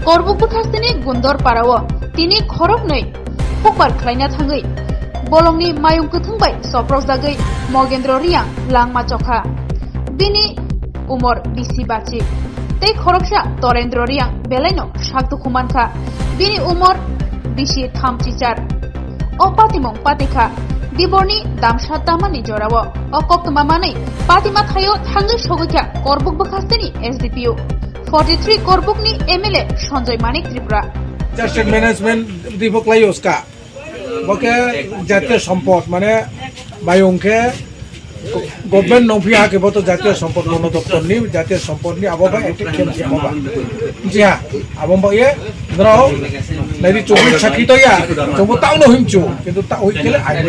Korbuk Bukastini Gundor Parawa, Tini Korok Noi, Pukar Klaina Tangai, Bolongni Mayung Kutumbai, Sopros Dagai, Mogendro Riang, Lang Machoka, Bini Umor Bisi Bachi, Tei Koroksha, Torendro Riang, Beleno, Shaktu Kumanka, Bini Umor Bishi Tham Chichar, Opatimong Patika, Diborni Damsha Tamani Jorawa, Okoptumamani, Patima Tayo, Tangai Shoguka, Korbuk Bukastini, SDPU. 43 Korbukni MLA Sanjay Manik Tripura. Disaster management divoklai uska. Boke jatiyo sampod mane bayongke government nongpia ke boto jatiyo sampod mono doptor ni jatiyo sampod ni abo ba etik kem si abo ba. Ji ha abo ba ye drao nari chobi chaki to ya chobo tao no himchu kintu ta oi kele ai bo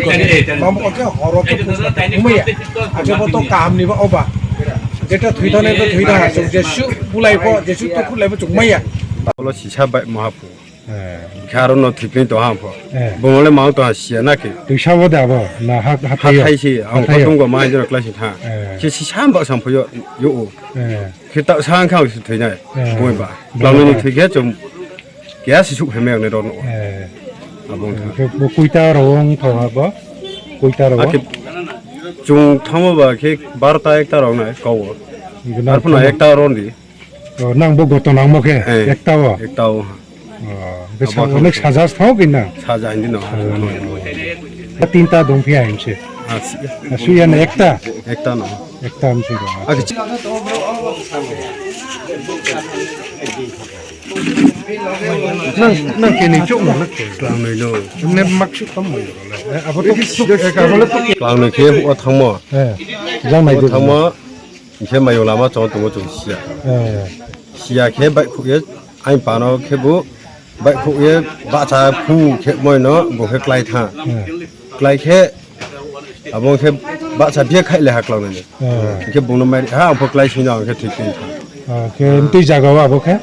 bam oke horo ke umaya aje boto kam ni ba oba যেটা থুইধনে তো থুইধা আছে যেসু বুলাইব যেসু তো খুলাইব চুমাইয়া বলো সিসা by মহাপু খারন থিপিন তো হাম বমলে মাউ তো হাসিয়া নাকি তুই সাবো দাবো না হাত হাইসি আং কতং গো মাই জর ক্লাস থা সি সিসা বা সামফয় ইউ খে তা সাং খাও সি থইনাই বই বা লাউনি থিগে চুম গ্যাস সুক হেমে নে রন আবং বো কুইতা রং থহাবো কুইতা রং chung thamo ba ke 12 একটা রং নাই কও তারপর একটা রং দি nang bo goto nang mo ke ektawo একটাও বেশা অনেক সাজাস থাও কিনা সাজা ইন্দি না তিনটা দংফিয়া হিমছে সুয়ান একটা একটা না একটা আমছে আগে nang ke ni chok mo Klang নাই লো ne maksu tam mo abo to ka bole to Klang নাই ke o thangmo jang mai thangmo ke mayo lama chong tu mo chung sia sia ke bai khu ye ai pa no ke bu bai khu ye ba cha phu ke moi no bo ke klai tha klai ke abong ke ba cha bie khai le ha klong ne ke bu no mai ha bo klai sin no ke thik tin ke mti jaga wa bo ke